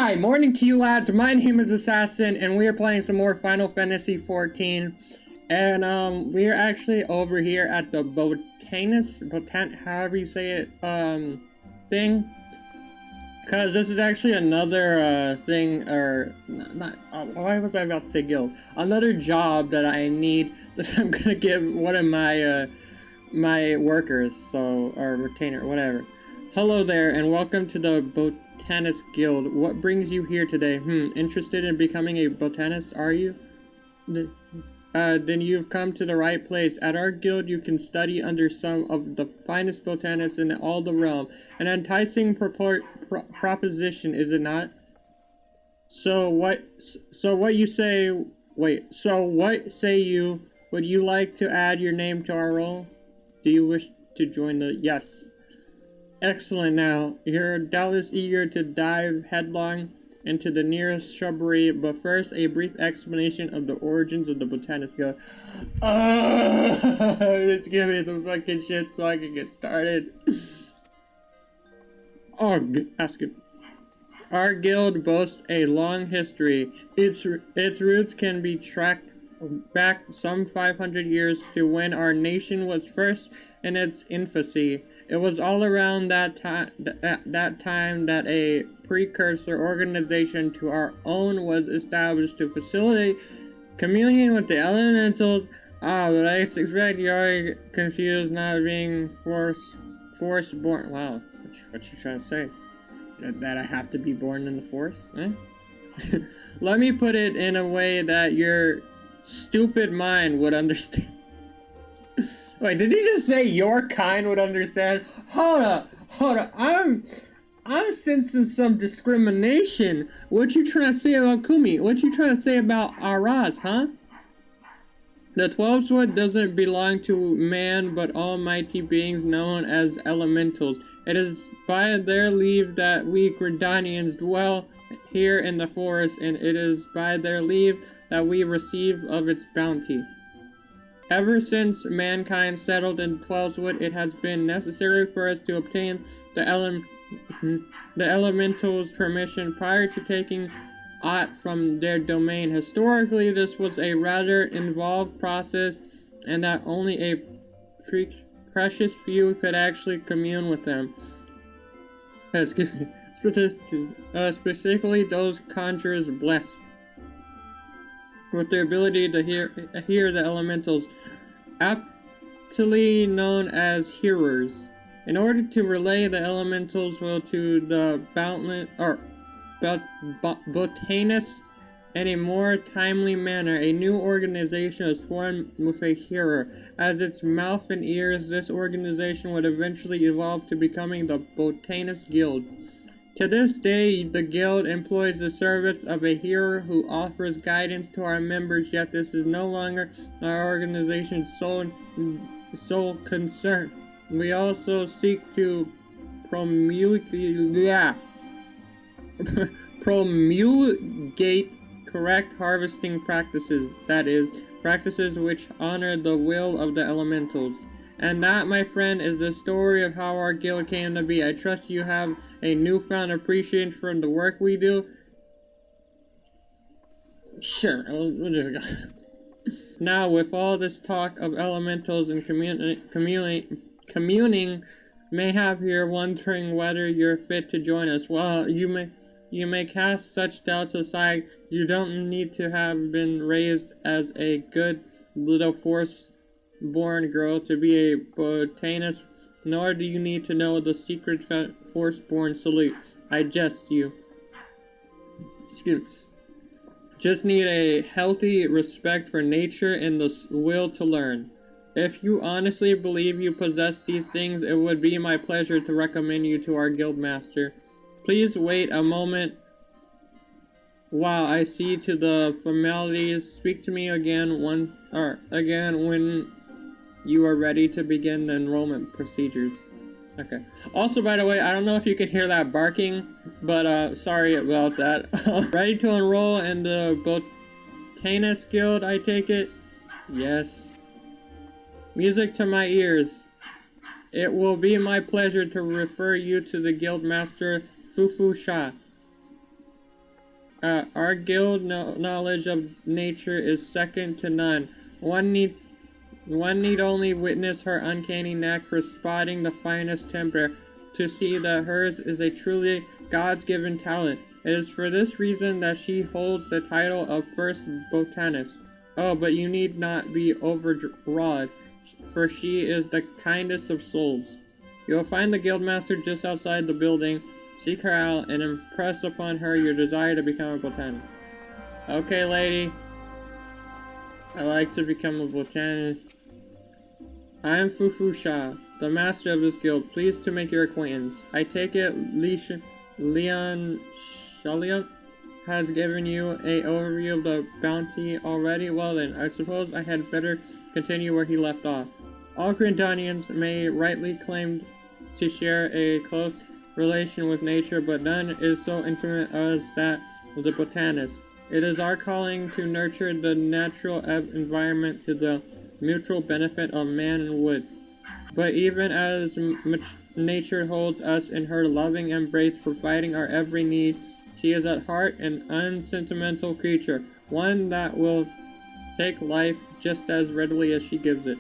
Hi, morning to you lads. My name is Assassin, and we are playing some more Final Fantasy XIV. And we are actually over here at the however you say it, thing. Cause this is actually another thing, or not. Why was I about to say guild? Another job that I need that I'm gonna give one of my my workers, or retainer, whatever. Hello there, and welcome to the Botanist Guild. What brings you here today? Interested in becoming a botanist, are you? Then you've come to the right place. At our guild, you can study under some of the finest botanists in all the realm. An enticing proposition, is it not? So what say you? Would you like to add your name to our roll? Do you wish to join the... Yes. Excellent. Now, you're doubtless eager to dive headlong into the nearest shrubbery, but first, a brief explanation of the origins of the Botanist Guild. Just give me the fucking shit so I can get started. Ask it. Our guild boasts a long history. Its roots can be tracked back some 500 years to when our nation was first in its infancy. It was all around that time that a precursor organization to our own was established to facilitate communion with the elementals. But I suspect you're confused, not being force born. Wow, what you trying to say? That I have to be born in the force? Eh? Let me put it in a way that your stupid mind would understand. Wait, did he just say your kind would understand? Hold up. I'm sensing some discrimination. What you trying to say about Kumi? What you trying to say about Araz, huh? The 12 Sword doesn't belong to man, but almighty beings known as elementals. It is by their leave that we Gridanians dwell here in the forest, and it is by their leave that we receive of its bounty. Ever since mankind settled in 12wood, it has been necessary for us to obtain the elementals' permission prior to taking aught from their domain. Historically, this was a rather involved process, and that only a precious few could actually commune with them. Specifically those conjurers blessed with the ability to hear the elementals, aptly known as hearers. In order to relay the elementals will to the botanists in a more timely manner, a new organization is formed with a hearer as its mouth and ears. This organization would eventually evolve to becoming the Botanist Guild. To this day, the guild employs the service of a hearer who offers guidance to our members, yet this is no longer our organization's sole concern. We also seek to promulgate correct harvesting practices, that is, practices which honor the will of the elementals. And that, my friend, is the story of how our guild came to be. I trust you have a newfound appreciation for the work we do. Sure, we'll just go. Now, with all this talk of elementals and communing, mayhap you're wondering whether you're fit to join us. Well, you may cast such doubts aside. You don't need to have been raised as a good little force-born girl to be a botanist, nor do you need to know the secret force-born salute. I jest you. Excuse me. Just need a healthy respect for nature and the will to learn. If you honestly believe you possess these things, it would be my pleasure to recommend you to our guild master. Please wait a moment while I see to the formalities. Speak to me again when you are ready to begin the enrollment procedures. Okay. Also, by the way, I don't know if you can hear that barking, but sorry about that. Ready to enroll in the Botanist Guild, I take it? Yes. Music to my ears. It will be my pleasure to refer you to the guild master, Fufu Sha. Our guild knowledge of nature is second to none. One need only witness her uncanny knack for spotting the finest timber to see that hers is a truly God's-given talent. It is for this reason that she holds the title of First Botanist. Oh, but you need not be overawed, for she is the kindest of souls. You will find the guildmaster just outside the building. Seek her out and impress upon her your desire to become a botanist. Okay, lady. I like to become a botanist. I am Fufusha, the master of this guild. Pleased to make your acquaintance. I take it Leon Shaliot has given you an overview of the bounty already. Well then, I suppose I had better continue where he left off. All Grindonians may rightly claim to share a close relation with nature, but none is so intimate as that of the botanist. It is our calling to nurture the natural environment to the mutual benefit of man and wood. But even as nature holds us in her loving embrace, providing our every need, she is at heart an unsentimental creature, one that will take life just as readily as she gives it.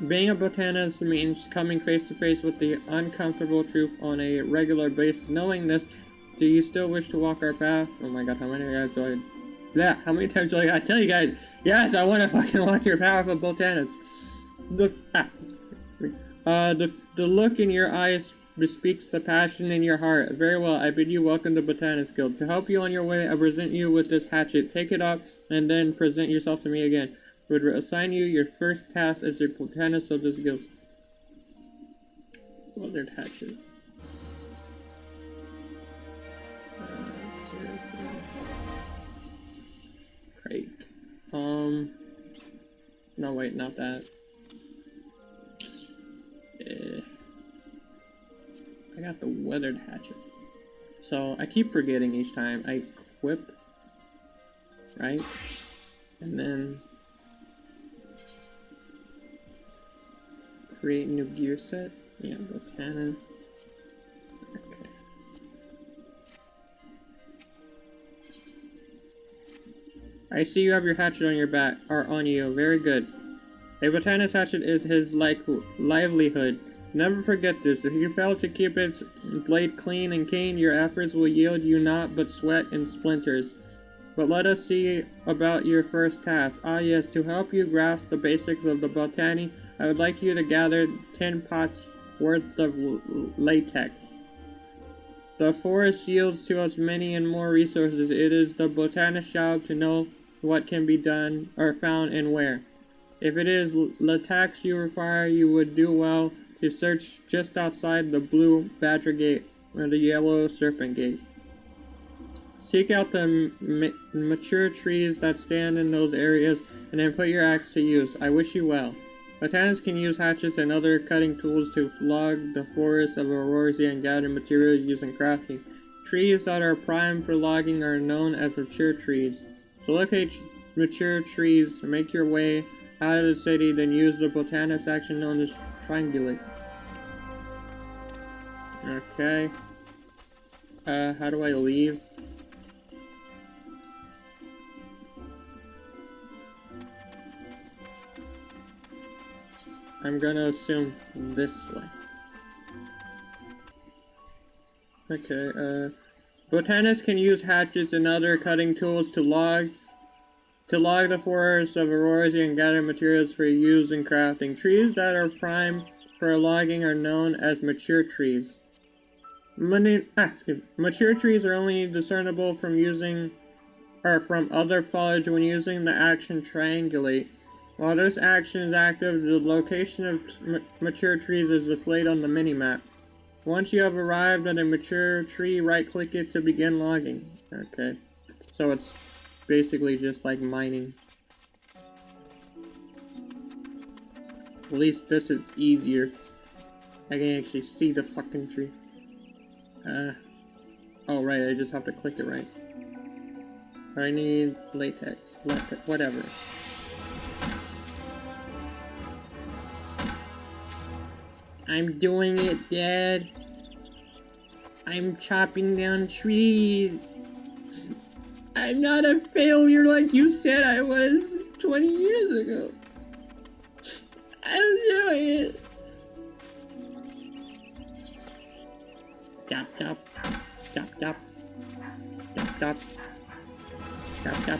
Being a botanist means coming face to face with the uncomfortable truth on a regular basis. Knowing this, do you still wish to walk our path? Oh my god, how many times do I... Yeah, how many times do I gotta tell you guys? Yes, I want to fucking walk your path of botanist. The look in your eyes bespeaks the passion in your heart. Very well, I bid you welcome to Botanist Guild. To help you on your way, I present you with this hatchet. Take it up, and then present yourself to me again. Would assign you your first task as a botanist of this guild. Weathered hatchet. Great. No wait, not that. I got the weathered hatchet. So I keep forgetting each time. I equip, right? And then create new gear set. Yeah, botanist. Okay. I see you have your hatchet on your back, or on you. Very good. A botanist hatchet is his livelihood. Never forget this. If you fail to keep its blade clean and keen, your efforts will yield you naught but sweat and splinters. But let us see about your first task. Ah yes, to help you grasp the basics of the botany, I would like you to gather 10 pots worth of latex. The forest yields to us many and more resources. It is the botanist's job to know what can be done or found and where. If it is latex you require, you would do well to search just outside the blue badger gate or the yellow serpent gate. Seek out the mature trees that stand in those areas and then put your axe to use. I wish you well. Botanists can use hatchets and other cutting tools to log the forest of Aurorsia and gather materials used in crafting. Trees that are primed for logging are known as mature trees. To locate mature trees, make your way out of the city, then use the botanist action known as triangulate. Okay. How do I leave? I'm gonna assume this way. Okay, botanists can use hatchets and other cutting tools to log the forests of Aurorsia and gather materials for use in crafting. Trees that are primed for logging are known as mature trees. Mature trees are only discernible from other foliage when using the action triangulate. While this action is active, the location of mature trees is displayed on the minimap. Once you have arrived at a mature tree, right-click it to begin logging. Okay, so it's basically just like mining. At least this is easier. I can actually see the fucking tree. Oh right, I just have to click it right. I need latex, whatever. I'm doing it, Dad. I'm chopping down trees. I'm not a failure like you said I was 20 years ago. I'm doing it. Chop, chop. Chop, chop. Chop, chop. Chop, chop.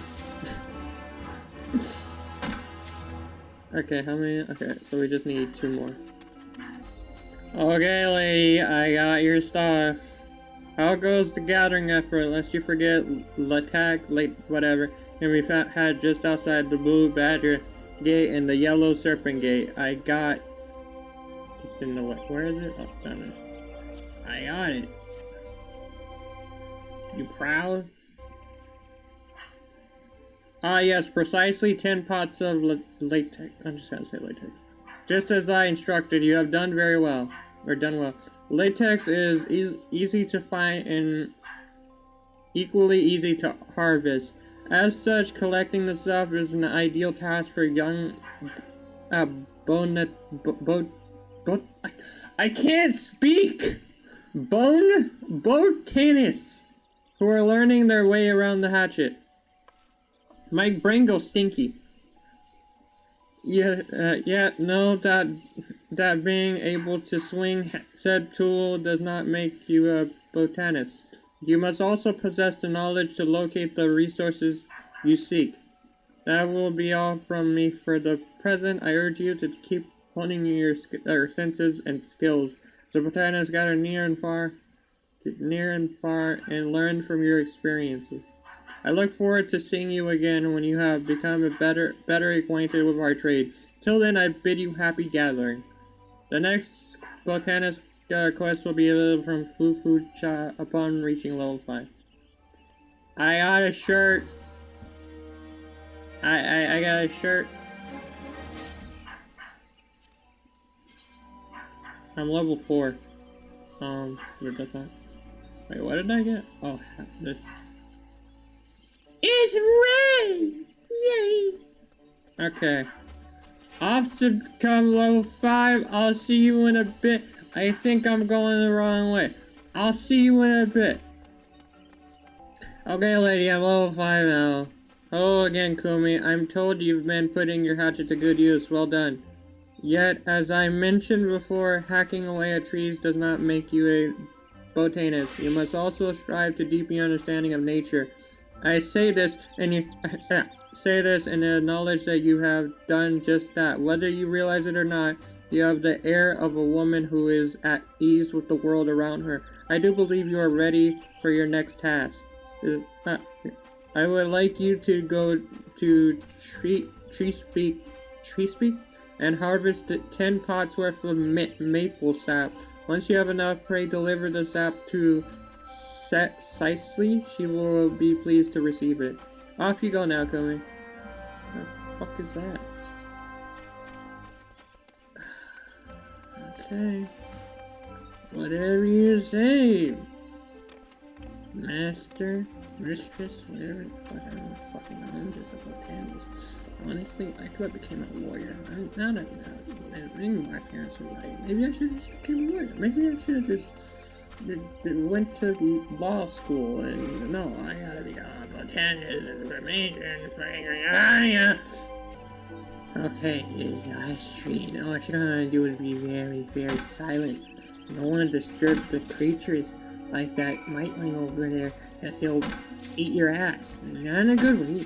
Okay, how many? Okay, so we just need 2 more. Okay, lady, I got your stuff. How goes the gathering effort? Lest you forget, l'attack, late, whatever, can be had just outside the Blue Badger Gate and the Yellow Serpent Gate. I got... It's in the... Where is it? Oh, down there. I got it. You proud? Ah, yes, precisely 10 pots of latex. I'm just gonna say latex. Just as I instructed, you have done very well. Or done well. Latex is easy to find and equally easy to harvest. As such, collecting the stuff is an ideal task for young I can't speak! Botanists who are learning their way around the hatchet. My brain goes stinky. No, that being able to swing said tool does not make you a botanist. You must also possess the knowledge to locate the resources you seek. That will be all from me for the present. I urge you to keep honing your senses and skills. The botanists gather near and far, and learn from your experiences. I look forward to seeing you again when you have become better acquainted with our trade. Till then, I bid you happy gathering. The next botanist quest will be available from Fufu Cha upon reaching level 5. I got a shirt. I got a shirt. I'm level 4. Where'd that go? Wait, what did I get? Oh, this. It's red! Yay! Okay. Off to become level 5. I'll see you in a bit. I think I'm going the wrong way. I'll see you in a bit. Okay, lady, I'm level 5 now. Hello again, Kumi. I'm told you've been putting your hatchet to good use. Well done. Yet, as I mentioned before, hacking away at trees does not make you a botanist. You must also strive to deepen your understanding of nature. I say this in the knowledge that you have done just that. Whether you realize it or not, you have the air of a woman who is at ease with the world around her. I do believe you are ready for your next task. I would like you to go to Tree Speak and harvest 10 pots worth of maple sap. Once you have enough, pray deliver the sap to Cicely. She will be pleased to receive it. Off you go now, Kumi. What the fuck is that? Okay. Whatever you say. Master, mistress, whatever the fuck, I don't fucking know. I'm just a botanist. Honestly, I could have became a lawyer. Now that maybe my parents were right. Maybe I should have just became a lawyer. Maybe I should have just went to law school and no, I gotta be a botanist, information, okay, history. You know what you're gonna do is be very, very silent. You don't want to disturb the creatures like that mightling over there that he'll eat your ass. Not in a good way.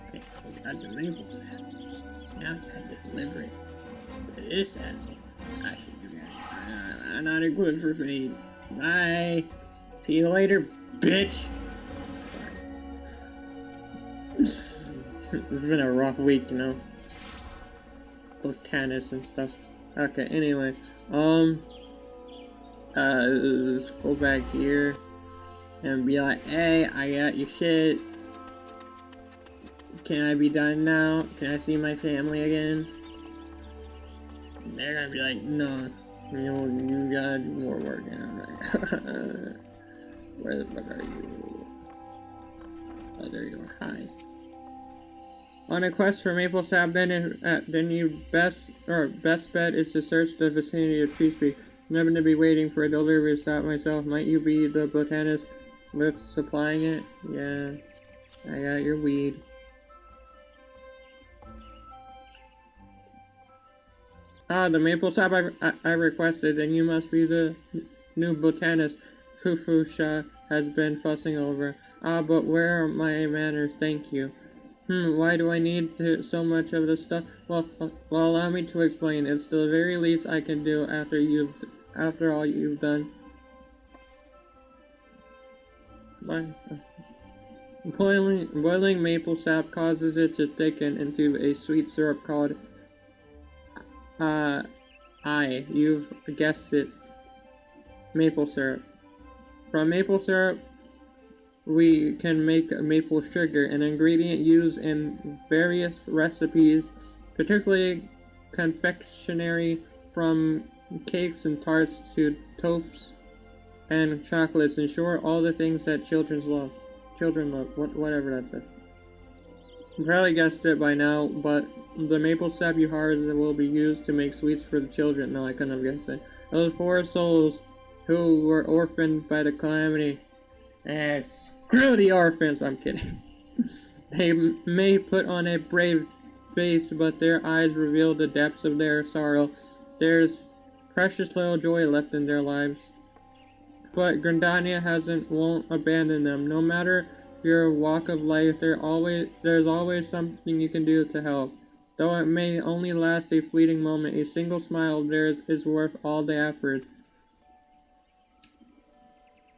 Okay, so we got the maple sap. Now it's time to deliver it to this asshole. I should do that. I'm not equipped for fate. Bye. See you later, bitch. This has been a rough week, you know. Botanist and stuff. Okay, anyway. Let's go back here and be like, hey, I got your shit. Can I be done now? Can I see my family again? They're gonna be like, no, you gotta do more work. And I'm like, where the fuck are you? Oh, there you are. Hi. On a quest for maple sap, then your best bet is to search the vicinity of Tree Speak. I'm never to be waiting for a delivery of sap myself. Might you be the botanist with supplying it? Yeah, I got your weed. Ah, the maple sap I requested, and you must be the new botanist Fufusha has been fussing over. Ah, but where are my manners? Thank you. Why do I need so much of this stuff? Well, allow me to explain. It's the very least I can do after all you've done. Boiling maple sap causes it to thicken into a sweet syrup called you've guessed it, maple syrup. From maple syrup, we can make maple sugar, an ingredient used in various recipes, particularly confectionery, from cakes and tarts to toasts and chocolates. In short, all the things that children love. Whatever that says. You probably guessed it by now, but the maple sap you harvest will be used to make sweets for the children. No, I couldn't have guessed it. Those poor souls who were orphaned by the calamity. Screw the orphans! I'm kidding. They may put on a brave face, but their eyes reveal the depths of their sorrow. There's precious little joy left in their lives. But Grandania won't abandon them. No matter your walk of life, there's always something you can do to help. Though it may only last a fleeting moment, a single smile of theirs is worth all the effort.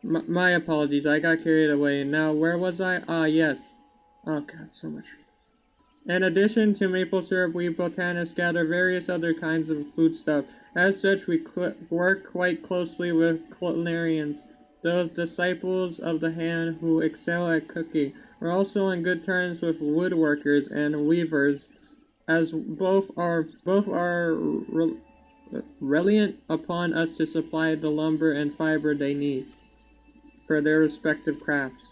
My apologies, I got carried away. Now, where was I? Ah, yes. Oh god, so much. In addition to maple syrup, we botanists gather various other kinds of foodstuff. As such, we work quite closely with culinarians, those disciples of the hand who excel at cooking. We're also on good terms with woodworkers and weavers, as both are reliant upon us to supply the lumber and fiber they need for their respective crafts.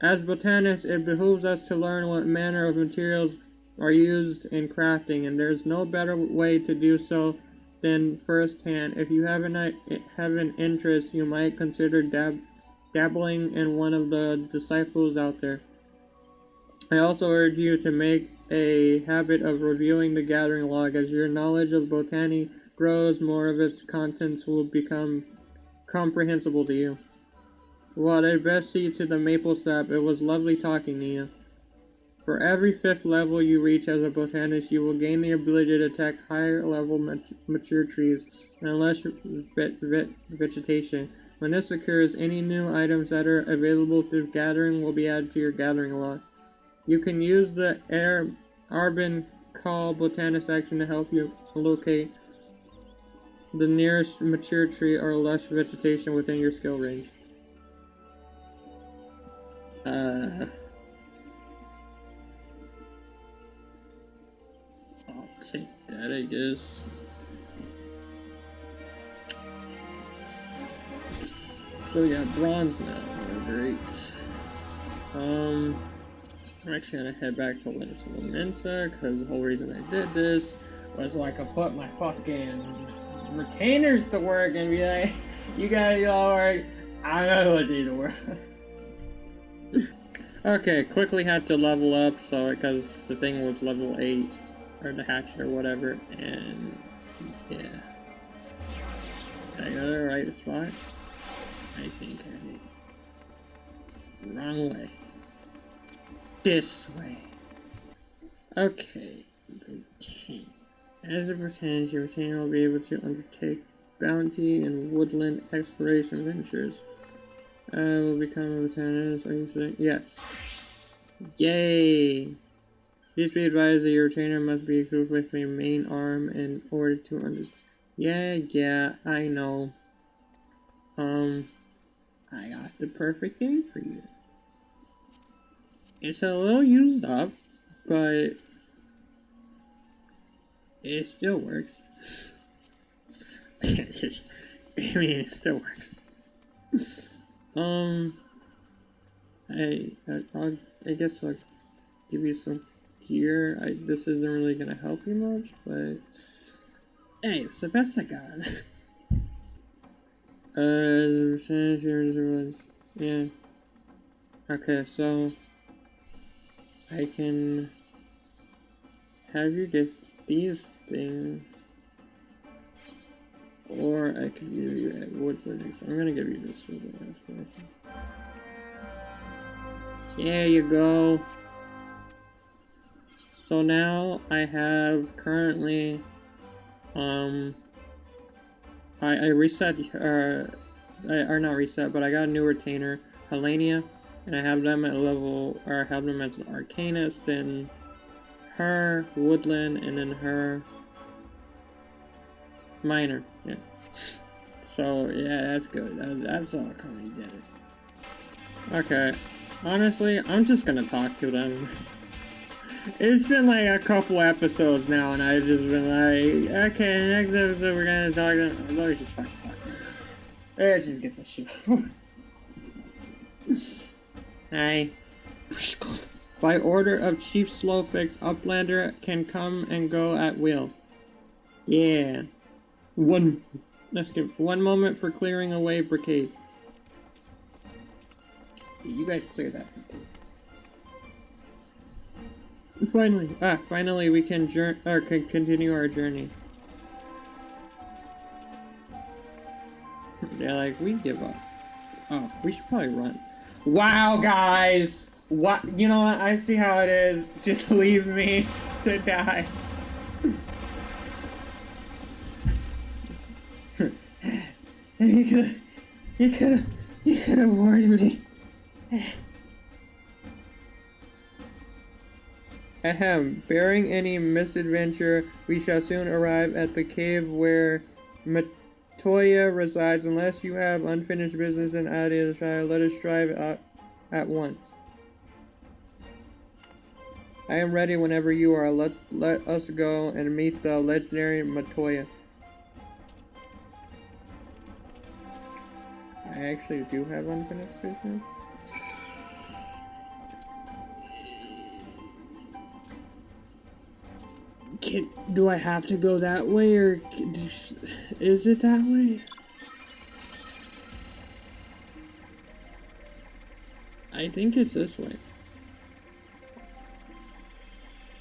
As botanists, it behooves us to learn what manner of materials are used in crafting, and there's no better way to do so than firsthand. If you have an interest, you might consider dabbling in one of the disciples out there. I also urge you to make a habit of reviewing the gathering log. As your knowledge of botany grows, more of its contents will become comprehensible to you. Well, I best see to the maple sap. It was lovely talking to you. For every 5th level you reach as a botanist, you will gain the ability to detect higher level mature trees and less vegetation. When this occurs, any new items that are available through gathering will be added to your gathering log. You can use the Arbin Call Botanist action to help you locate the nearest mature tree or lush vegetation within your skill range. I'll take that, I guess. So we got bronze now. Great. I'm actually gonna head back to Mensa, because the whole reason I did this was so I could put my fucking retainers to work and be like, you guys all work, I'm gonna go do the work. Okay, quickly had to level up, so because the thing was level 8, or the hatchet or whatever, and yeah. Did I go to the right spot? I think I did. Wrong way. This way. Okay. As it pertains, your retainer will be able to undertake bounty and woodland exploration ventures. Will become a botanist, are you saying? Yes. Yay! Please be advised that your retainer must be equipped with a main arm in order to Yeah, I know. I got the perfect thing for you. It's a little used up, but it still works. I mean, it still works. I guess I'll give you some gear. This isn't really gonna help you much, but hey, it's the best I got. Yeah. Okay, so I can have you get these things, or I could give you a woodland. I'm gonna give you this woodland. There you go. So now I have currently, I reset, or not reset, but I got a new retainer, Helenia, and I have them at level, or I have them as an Arcanist, and her Woodland, and then her Miner, yeah. So, yeah, that's good. That's all coming together. Okay, honestly, I'm just gonna talk to them. It's been like a couple episodes now, and I've just been like, okay, next episode we're gonna talk to them. Let me just fucking talk to them. Let's just get this shit over. Hi. By order of Chief Slowfix, Uplander can come and go at will. Yeah. Let's give 1 moment for clearing away Brigade. You guys clear that. Finally we can continue our journey. They're like, we give up. Oh, we should probably run. Wow, guys! What? You know what? I see how it is. Just leave me to die. You could have warned me. Ahem. Bearing any misadventure, we shall soon arrive at the cave where Matoya resides. Unless you have unfinished business in Astrologian, let us strive at once. I am ready whenever you are. Let us go and meet the legendary Matoya. I actually do have unfinished business. Do I have to go that way, or is it that way? I think it's this way.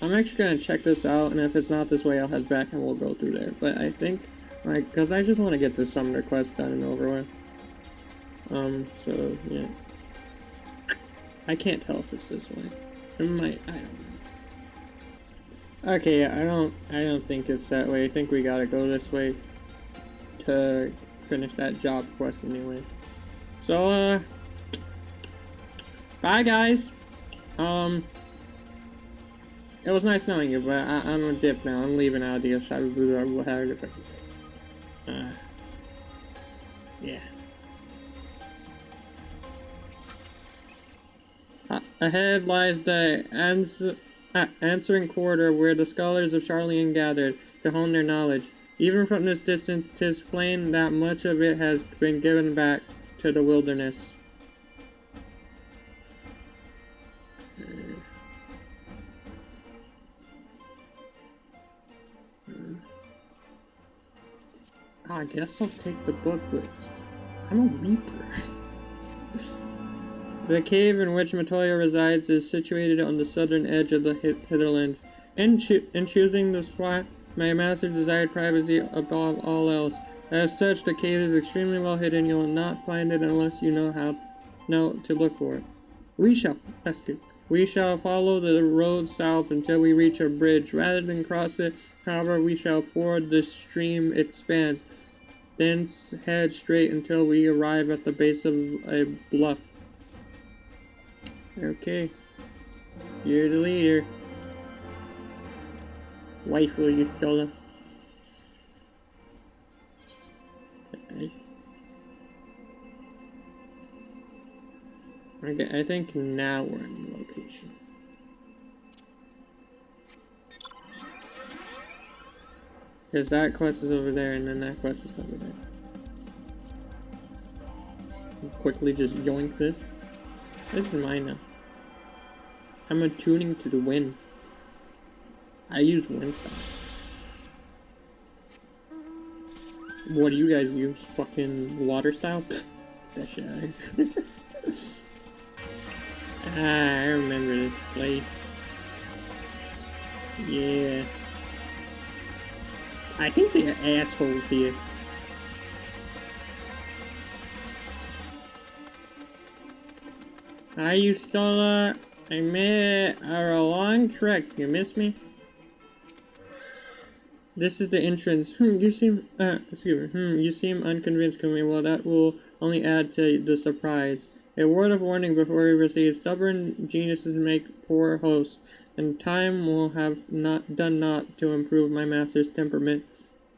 I'm actually gonna check this out, and if it's not this way, I'll head back and we'll go through there. But I think, like, because I just want to get this summoner quest done and over with. So, yeah. I can't tell if it's this way. It might, I don't know. Okay, yeah, I don't think it's that way. I think we gotta go this way to finish that job quest anyway. So, bye guys! It was nice knowing you, but I'm a dip now. I'm leaving out the Astrologian. Yeah. Ahead lies the answering quarter where the scholars of Charlian gathered to hone their knowledge. Even from this distance, 'tis plain that much of it has been given back to the wilderness. I guess I'll take the book, but I'm a reaper. The cave in which Matoya resides is situated on the southern edge of the hinterlands. In choosing the spot, my master desired privacy above all else. As such, the cave is extremely well hidden. You will not find it unless you know to look for it. We shall follow the road south until we reach a bridge. Rather than cross it, however, we shall ford the stream it spans. Then head straight until we arrive at the base of a bluff. Okay. You're the leader. Waifu, you stole it. Okay, I think now we're in the location. Because that quest is over there, and then that quest is over there. Quickly just yoink this. This is mine now. I'm attuning to the wind. I use wind style. What do you guys use? Fucking water style? That shit out of here. Ah, I remember this place. Yeah. I think they're assholes here. Hi, you Stola. I made a long trek. You miss me? This is the entrance. You seem, excuse me. You seem unconvinced, Kumi. Well, that will only add to the surprise. A word of warning before we proceed. Stubborn geniuses make poor hosts, and time will have not done naught to improve my master's temperament.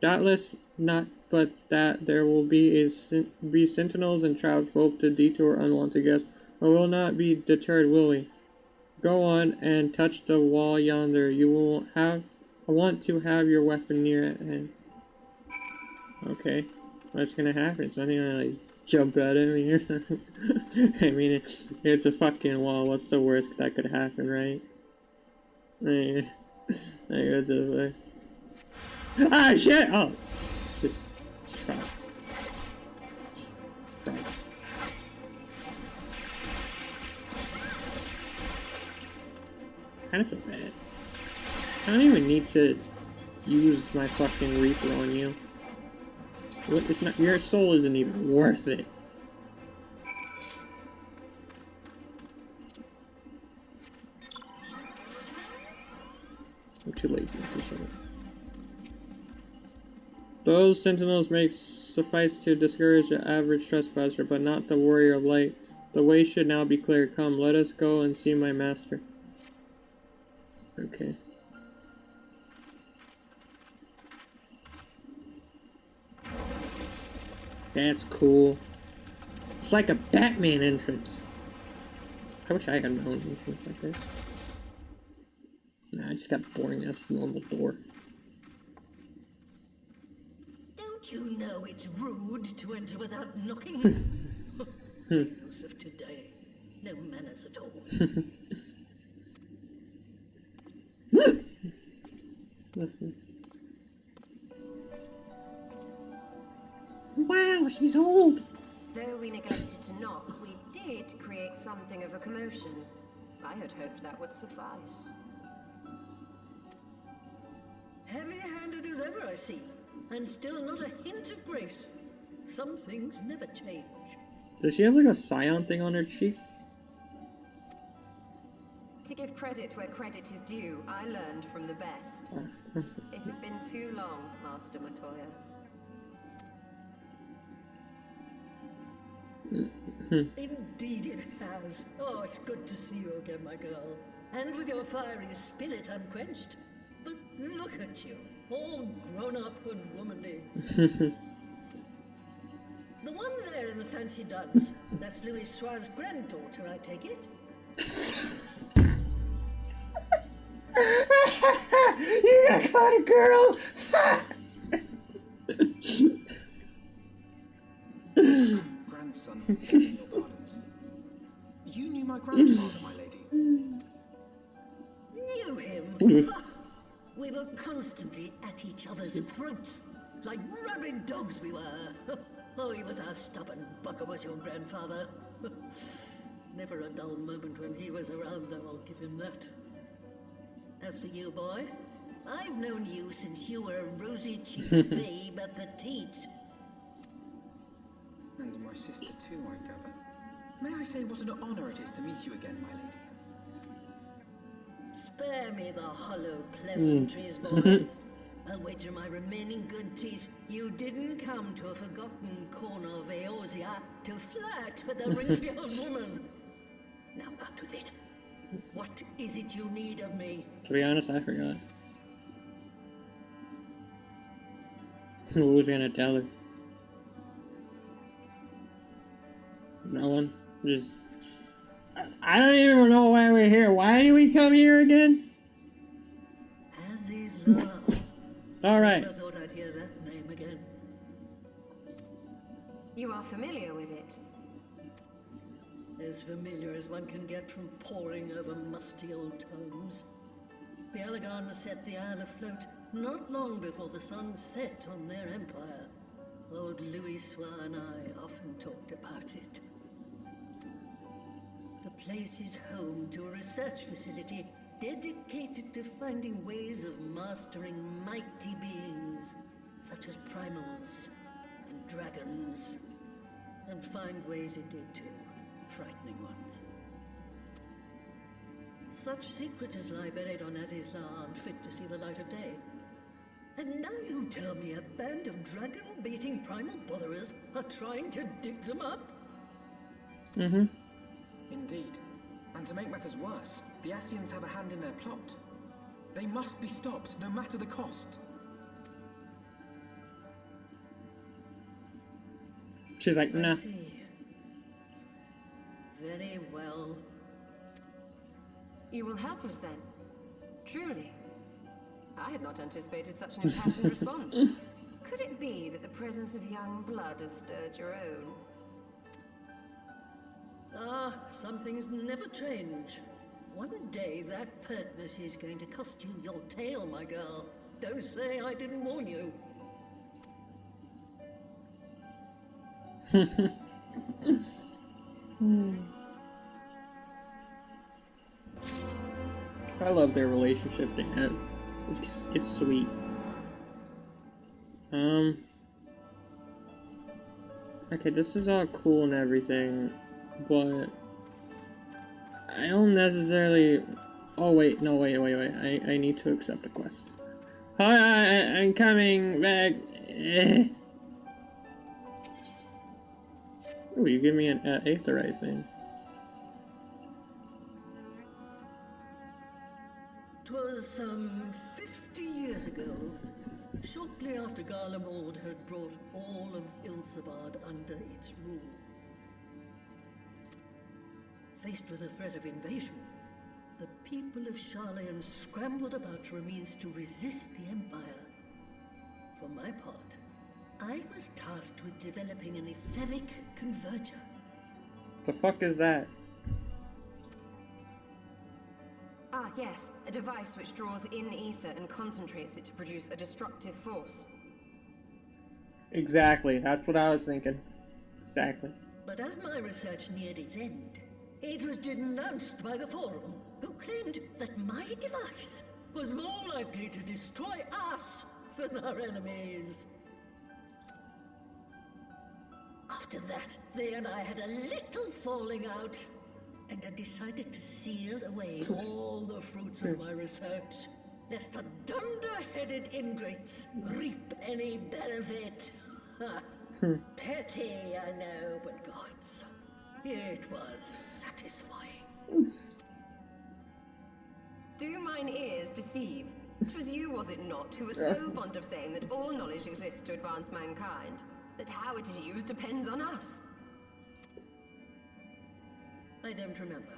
Doubtless not, but that there will be sentinels and traps both to detour unwanted guests, but will not be deterred, will we? Go on and touch the wall yonder. You will have. I want to have your weapon near at hand. Okay, what's gonna happen? It's not gonna like jump at him or something. I mean, it's a fucking wall. What's the worst that could happen, right? I got this way. Ah, shit! Oh! Just Christ. Christ. I kind of feel bad. I don't even need to use my fucking Reaper on you. What? It's not. Your soul isn't even worth it. I'm too lazy to show it. Those sentinels may suffice to discourage the average trespasser, but not the warrior of light. The way should now be clear. Come, let us go and see my master. Okay. That's cool. It's like a Batman entrance. I wish I had my own entrance like that. Nah, I just got boring. That's the normal door. Don't you know it's rude to enter without knocking? News of today. No manners at all. Nothing. Wow, she's old. Though we neglected to knock, we did create something of a commotion. I had hoped that would suffice. Heavy-handed as ever, I see. And still not a hint of grace. Some things never change. Does she have like a scion thing on her cheek? To give credit where credit is due, I learned from the best. It has been too long, Master Matoya. Indeed it has. Oh, it's good to see you again, my girl. And with your fiery spirit unquenched. But look at you, all grown up and womanly. The one there in the fancy duds, that's Louis Soir's granddaughter, I take it? You got caught a girl! Grandson, begging your pardons. You knew my grandfather, my lady. Knew him? We were constantly at each other's throats, like rabid dogs we were. Oh, he was a stubborn bugger, was your grandfather. Never a dull moment when he was around, though, I'll give him that. As for you, boy, I've known you since you were a rosy-cheeked babe at the teat. And my sister too, I gather. May I say what an honor it is to meet you again, my lady? Spare me the hollow pleasantries, boy. I'll wager my remaining good teeth you didn't come to a forgotten corner of Eorzea to flirt with a wrinkly old woman. Now out with it. What is it you need of me? To be honest, I forgot. What was I gonna tell her? No one? Just... I don't even know why we're here. Why do we come here again? As is love. Alright. I thought I'd hear that name again. You are familiar with it. As familiar as one can get from poring over musty old tomes. The Allegan set the Isle afloat not long before the sun set on their empire. Old Louis and I often talked about it. The place is home to a research facility dedicated to finding ways of mastering mighty beings, such as primals and dragons. And find ways it did too, frightening ones. Such secrets as lie buried on Azizla aren't fit to see the light of day. And now you tell me a band of dragon-beating primal botherers are trying to dig them up? Mm-hmm. Indeed. And to make matters worse, the Ascians have a hand in their plot. They must be stopped, no matter the cost. She's like, nah. I see. Very well. You will help us then? Truly? I had not anticipated such an impassioned response. Could it be that the presence of young blood has stirred your own? Ah, some things never change. One day that pertness is going to cost you your tail, my girl. Don't say I didn't warn you. I love their relationship they have. It's sweet. Okay, this is all cool and everything, but I don't necessarily. Oh wait, no, wait. I need to accept a quest. Hi, I'm coming back. Oh, you give me an aetherite thing. 'Twas some 50 years ago, shortly after Garlemald had brought all of Ilsabard under its rule. Faced with the threat of invasion, the people of Sharlayan scrambled about for a means to resist the Empire. For my part, I was tasked with developing an etheric converger. The fuck is that? Ah, yes. A device which draws in ether and concentrates it to produce a destructive force. Exactly, that's what I was thinking. Exactly. But as my research neared its end, it was denounced by the Forum, who claimed that my device was more likely to destroy us than our enemies. After that, they and I had a little falling out, and I decided to seal away all the fruits of my research, lest the dunder-headed ingrates reap any benefit. Petty, I know, but gods, it was satisfying. Do mine ears deceive? 'Twas you, was it not, who was so fond of saying that all knowledge exists to advance mankind, that how it is used depends on us? I don't remember.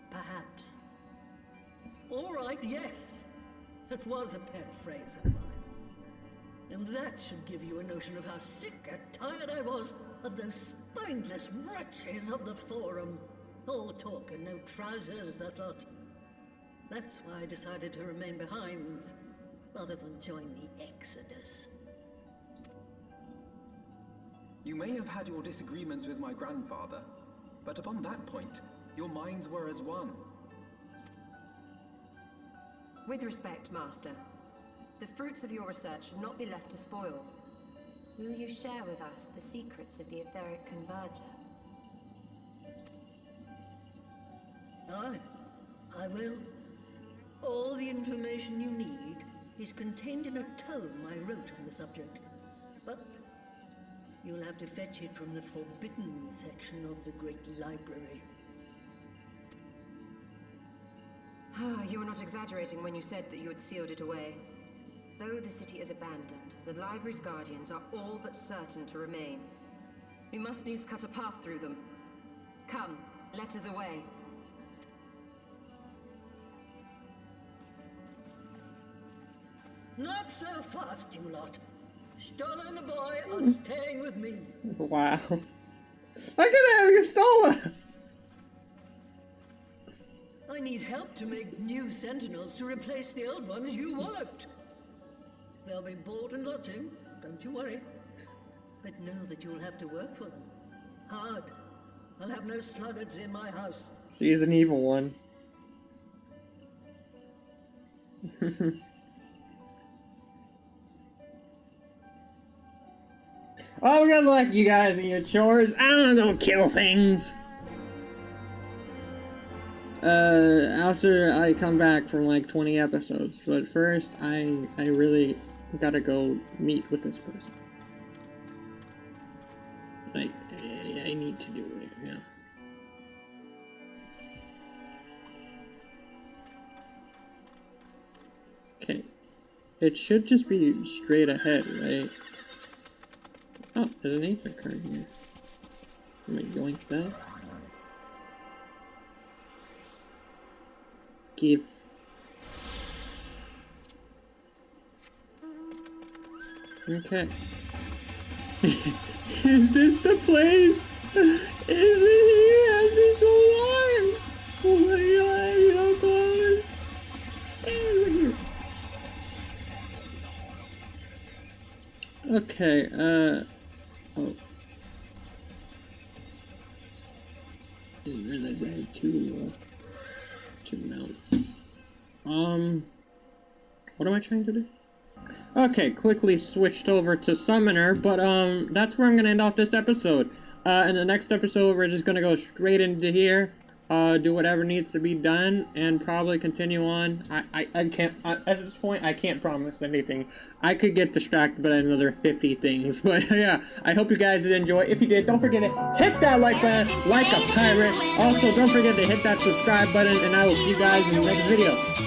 Perhaps. All right, yes. That was a pet phrase of mine. And that should give you a notion of how sick and tired I was of those spineless wretches of the Forum. All talk and no trousers, that lot. That's why I decided to remain behind, rather than join the Exodus. You may have had your disagreements with my grandfather, but upon that point, your minds were as one. With respect, Master, the fruits of your research should not be left to spoil. Will you share with us the secrets of the etheric converger? Aye, I will. All the information you need is contained in a tome I wrote on the subject. But you'll have to fetch it from the forbidden section of the Great Library. Ah, you were not exaggerating when you said that you had sealed it away. Though the city is abandoned, the library's guardians are all but certain to remain. We must needs cut a path through them. Come, let us away. Not so fast, you lot. Stola and the boy are staying with me. Wow. I gotta have your Stola! I need help to make new sentinels to replace the old ones you walloped. They'll be board and lodging, don't you worry. but know that you'll have to work for them. Hard. I'll have no sluggards in my house. She's an evil one. Oh, good luck, you guys, and your chores. I'm gonna go kill things. After I come back from like 20 episodes, but first I really gotta go meet with this person. Like, I need to do it, yeah. Okay. It should just be straight ahead, right? Oh, there's an Aether card here. I'm gonna yoink that. Give. Okay. Is this the place? Is it here? I've been so long. Oh my god, you know, close. We're here. Okay, oh. Didn't realize I had two mounts. What am I trying to do? Okay, quickly switched over to Summoner, but that's where I'm gonna end off this episode. In the next episode, we're just gonna go straight into here, do whatever needs to be done, and probably continue on. I can't, at this point, I can't promise anything. I could get distracted by another 50 things, but yeah, I hope you guys did enjoy. If you did, don't forget to hit that like button, like a pirate. Also, don't forget to hit that subscribe button, and I will see you guys in the next video.